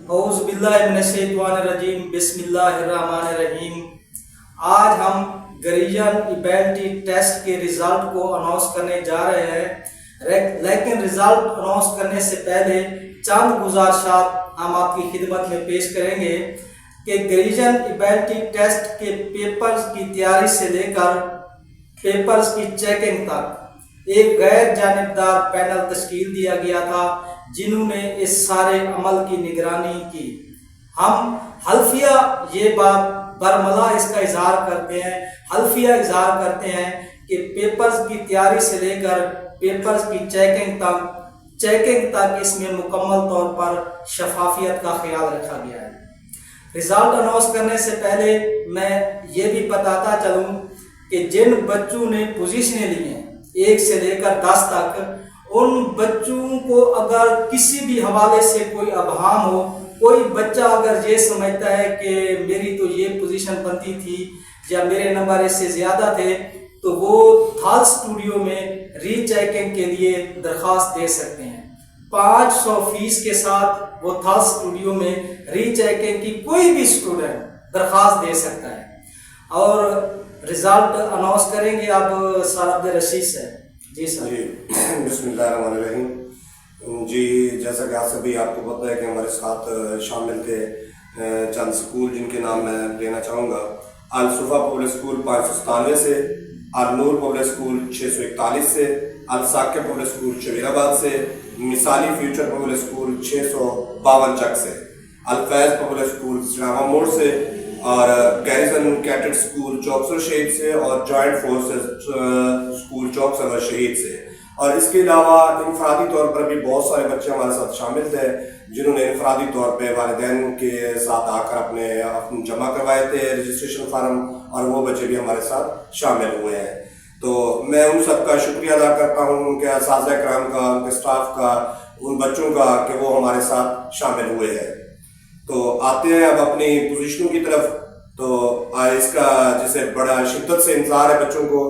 اعوذ باللہ من الشیطان الرجیم بسم اللہ الرحمن الرحیم۔ آج ہم گریجن ایبلٹی ٹیسٹ کے رزلٹ کو اناؤنس کرنے جا رہے ہیں، لیکن رزلٹ اناؤنس کرنے سے پہلے چند گزارشات ہم آپ کی خدمت میں پیش کریں گے کہ گریجن ایبلٹی ٹیسٹ کے پیپرز کی تیاری سے لے کر پیپرز کی چیکنگ تک ایک غیر جانبدار پینل تشکیل دیا گیا تھا جنہوں نے اس سارے عمل کی نگرانی کی۔ ہم حلفیہ یہ بات برملا اس کا اظہار کرتے ہیں کہ پیپرز کی تیاری سے لے کر پیپرز کی چیکنگ تک اس میں مکمل طور پر شفافیت کا خیال رکھا گیا ہے۔ رزلٹ اناؤنس کرنے سے پہلے میں یہ بھی بتاتا چلوں کہ جن بچوں نے پوزیشنیں لی ہیں 1 سے لے کر 10 تک، ان بچوں کو اگر کسی بھی حوالے سے کوئی ابہام ہو، کوئی بچہ اگر یہ سمجھتا ہے کہ میری تو یہ پوزیشن بنتی تھی یا میرے نمبر اس سے زیادہ تھے، تو وہ تھال اسٹوڈیو میں ری چیکنگ کے لیے درخواست دے سکتے ہیں۔ 500 فیس کے ساتھ وہ تھال اسٹوڈیو میں ری چیکنگ کی کوئی بھی اسٹوڈنٹ درخواست دے سکتا ہے۔ اور رزلٹ اناؤنس کریں گے اب سر عبدالرشید سے۔ جی سر۔ جی بسم اللہ الرحمن الرحیم۔ جی جیسا کہ آپ کو پتہ ہے کہ ہمارے ساتھ شامل تھے چند سکول جن کے نام میں لینا چاہوں گا۔ الصفا پبلک اسکول 597 سے، النور پبلک اسکول 641 سے، الثاقب پبلک اسکول شبیر آباد سے، مثالی فیوچر پبلک اسکول 652 چک سے، الفیض پبلک اسکول سناما موڑ سے، اور گیریزن کیڈٹ اسکول چوکسر شہید سے، اور جوائنٹ فورسز اسکول چوکسر شہید سے۔ اور اس کے علاوہ انفرادی طور پر بھی بہت سارے بچے ہمارے ساتھ شامل تھے جنہوں نے انفرادی طور پہ والدین کے ساتھ آ کر اپنے جمع کروائے تھے رجسٹریشن فارم، اور وہ بچے بھی ہمارے ساتھ شامل ہوئے ہیں۔ تو میں ان سب کا شکریہ ادا کرتا ہوں، ان کے اساتذہ کرام کا، ان کے اسٹاف کا، ان بچوں کا کہ وہ ہمارے ساتھ شامل ہوئے ہیں۔ تو آتے ہیں اب اپنی پوزیشنوں کی طرف۔ تو اس کا جسے بڑا شدت سے انتظار ہے بچوں کو،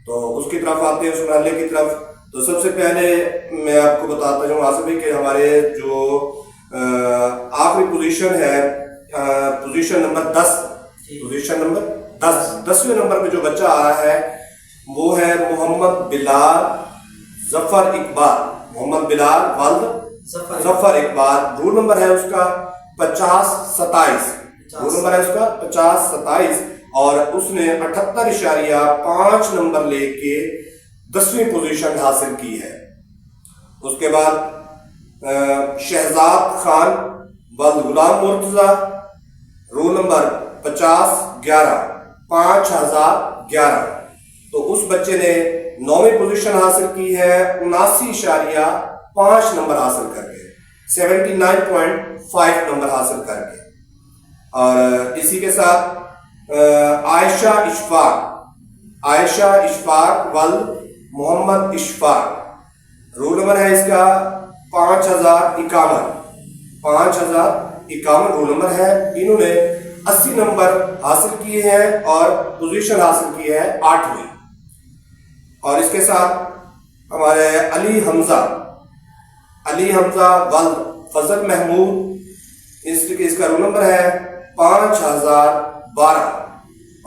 تو اس کی طرف آتے ہیں، اس مرحلے کی طرف۔ تو سب سے پہلے میں آپ کو بتاتا ہوں آصف بھائی کہ ہمارے جو آخری پوزیشن ہے، پوزیشن نمبر 10ویں نمبر پہ جو بچہ آ رہا ہے وہ ہے محمد بلال ظفر اقبال۔ رول نمبر ہے اس کا 5027، رول نمبر ہے اس کا 5027، اور اس نے 78.5 نمبر لے کے 10ویں پوزیشن حاصل کی ہے۔ اس کے بعد شہزاد خان ولد غلام مرتضی، رول نمبر 5011، تو اس بچے نے 9ویں پوزیشن حاصل کی ہے 79.5 نمبر حاصل کر کے، 79.5 نمبر حاصل کر کے۔ اور اسی کے ساتھ عائشہ اشفاق ولد محمد اشفاق، رول نمبر ہے اس کا 5051 رول نمبر ہے۔ انہوں نے 80 نمبر حاصل کیے ہیں اور پوزیشن حاصل کی ہے 8ویں۔ اور اس کے ساتھ ہمارے علی حمزہ ولد فضل محمود، اس کا رول نمبر ہے 5012،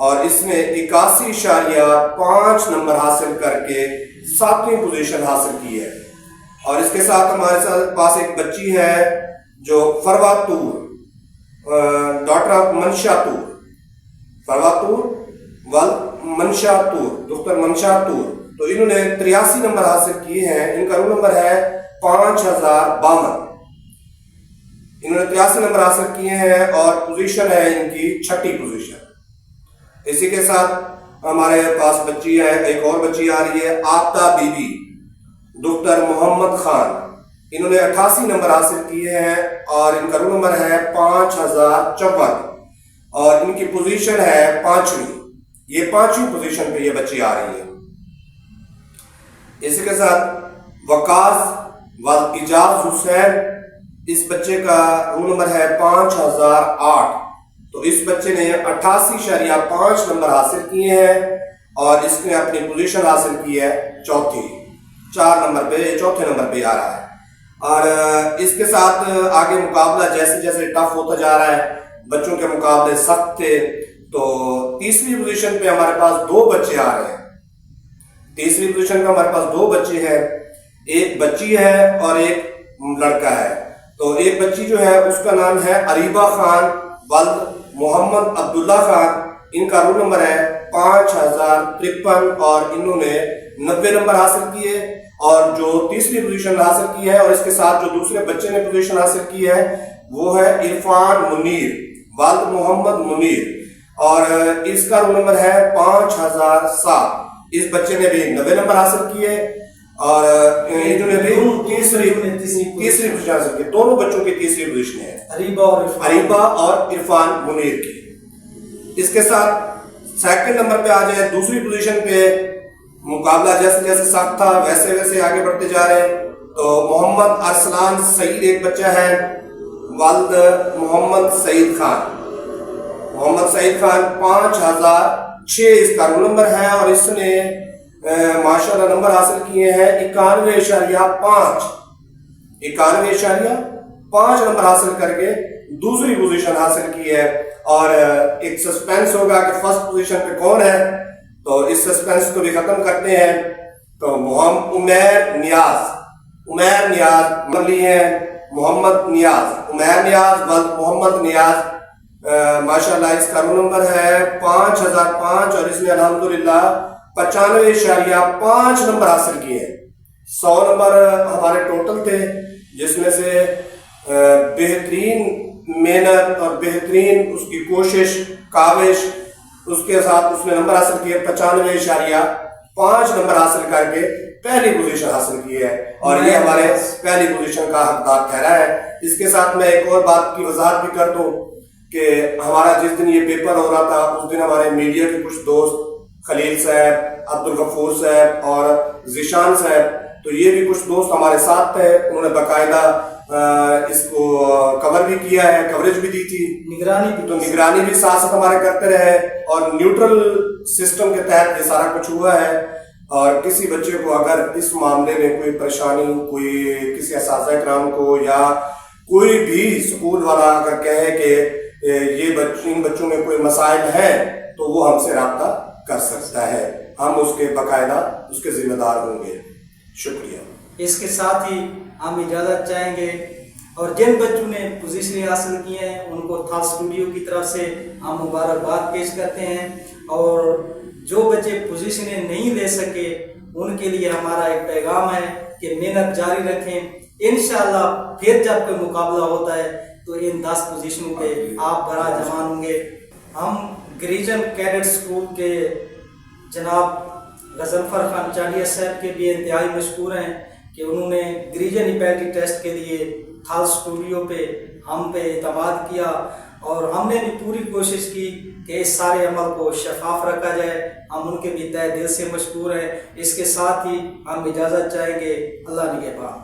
اور اس نے 81.5 نمبر حاصل کر کے 7ویں پوزیشن حاصل کی ہے۔ اور اس کے ساتھ ہمارے پاس ایک بچی ہے جو فروا طور، ڈاٹر آف منشا طور، فروا طور ولد منشا طور، دختر منشا طور، تو انہوں نے 83 نمبر حاصل کیے ہیں۔ ان کا رول نمبر ہے 5052، انہوں نے 83 نمبر حاصل کیے ہیں اور پوزیشن ہے ان کی 6ٹھی پوزیشن۔ اسی کے ساتھ ہمارے پاس بچی ہے، ایک اور بچی آ رہی ہے آفتہ بی بی، دختر محمد خان، انہوں نے 88 نمبر حاصل کیے ہیں اور ان کا رول نمبر ہے 5054، اور ان کی پوزیشن ہے 5ویں۔ یہ 5ویں پوزیشن پہ یہ بچی آ رہی ہے۔ اسی کے ساتھ وقاص ولد اعجاز حسین، اس بچے کا رول نمبر ہے 5008، تو اس بچے نے 88.5 نمبر حاصل کیے ہیں اور اس نے اپنی پوزیشن حاصل کی ہے 4 نمبر پہ، 4تھے نمبر پہ آ رہا ہے۔ اور اس کے ساتھ آگے مقابلہ جیسے جیسے ٹف ہوتا جا رہا ہے، بچوں کے مقابلے سخت تھے، تو تیسری پوزیشن پہ ہمارے پاس 2 بچے آ رہے ہیں۔ تیسری پوزیشن پہ ہمارے پاس 2 بچے ہیں، ایک بچی ہے اور ایک لڑکا ہے۔ تو ایک بچی جو ہے اس کا نام ہے اریبہ خان ولد محمد عبداللہ خان، ان کا رول نمبر ہے 5053 اور انہوں نے 90 نمبر حاصل کیے۔ اور جو تیسری پوزیشن حاصل کی ہے اور اس کے ساتھ جو دوسرے بچے نے پوزیشن حاصل کی ہے وہ ہے عرفان منیر ولد محمد منیر، اور اس کا رول نمبر ہے 5007۔ اس بچے نے بھی 90 نمبر حاصل کیے اور انہوں نے بھی تیسری پوزیشن حاصل کی۔ دونوں بچوں کی تیسری پوزیشن ہے، اریبہ اور عرفان منیر کی۔ اس کے ساتھ سیکنڈ نمبر پہ آ جائے، دوسری پوزیشن پہ مقابلہ جیسے جیسے سخت تھا ویسے ویسے آگے بڑھتے جا رہے ہیں۔ تو محمد ارسلان سعید ایک بچہ ہے ولد محمد سعید خان، محمد سعید خان 5006 اس کا رول نمبر ہے، اور اس نے ماشاءاللہ نمبر حاصل کیے ہیں 91.5 نمبر حاصل کر کے دوسری پوزیشن حاصل کی ہے۔ اور ایک سسپینس ہوگا کہ فرسٹ پوزیشن پہ کون ہے، تو اس سسپینس کو بھی ختم کرتے ہیں۔ تو عمیر نیاز ملی ہیں محمد نیاز، عمیر نیاز ولد محمد نیاز، ماشاءاللہ اس کا رول نمبر ہے 5005 اور اس نے الحمدللہ 95.5 نمبر حاصل کیے ہیں۔ 100 نمبر ہمارے ٹوٹل تھے، جس میں سے بہترین محنت اور بہترین اس کی کوشش کاوش، اس کے ساتھ اس نے نمبر حاصل کیے 95.5 نمبر حاصل کر کے پہلی پوزیشن حاصل کی ہے، اور یہ ہمارے پہلی پوزیشن کا حقدار ٹھہرا ہے۔ اس کے ساتھ میں ایک اور بات کی وضاحت بھی کر دوں کہ ہمارا جس دن یہ پیپر ہو رہا تھا اس دن ہمارے میڈیا کے کچھ دوست خلیل صاحب، عبدالغفور صاحب اور ذیشان صاحب، تو یہ بھی کچھ دوست ہمارے ساتھ تھے، انہوں نے باقاعدہ اس کو کور بھی کیا ہے، کوریج بھی دی تھی، نگرانی بھی ساتھ ساتھ ہمارے کرتے رہے، اور نیوٹرل سسٹم کے تحت یہ سارا کچھ ہوا ہے۔ اور کسی بچے کو اگر اس معاملے میں کوئی پریشانی، کوئی کسی اساتذہ کرام کو یا کوئی بھی اسکول والا اگر کہے کہ یہ ان بچوں میں کوئی مسائل ہیں تو وہ ہم سے رابطہ کر سکتا ہے، ہم اس کے باقاعدہ اس کے ذمہ دار ہوں گے۔ شکریہ۔ اس کے ساتھ ہی ہم اجازت چاہیں گے، اور جن بچوں نے پوزیشن حاصل کی ہیں ان کو تھال اسٹوڈیو کی طرف سے ہم مبارکباد پیش کرتے ہیں، اور جو بچے پوزیشنیں نہیں لے سکے ان کے لیے ہمارا ایک پیغام ہے کہ محنت جاری رکھیں، انشاءاللہ پھر جب کوئی مقابلہ ہوتا ہے تو ان 10 پوزیشنوں پہ آپ برا جمان ہوں گے۔ ہم گریجن کیڈٹ اسکول کے جناب غضنفر خان چالیہ صاحب کے بھی انتہائی مشکور ہیں کہ انہوں نے گریجن ایپیلٹی ٹیسٹ کے لیے تھال اسٹوڈیو پہ ہم پہ اعتماد کیا، اور ہم نے بھی پوری کوشش کی کہ اس سارے عمل کو شفاف رکھا جائے۔ ہم ان کے بھی تہ دل سے مشکور ہیں۔ اس کے ساتھ ہی ہم اجازت چاہیں گے۔ اللہ نگہبان۔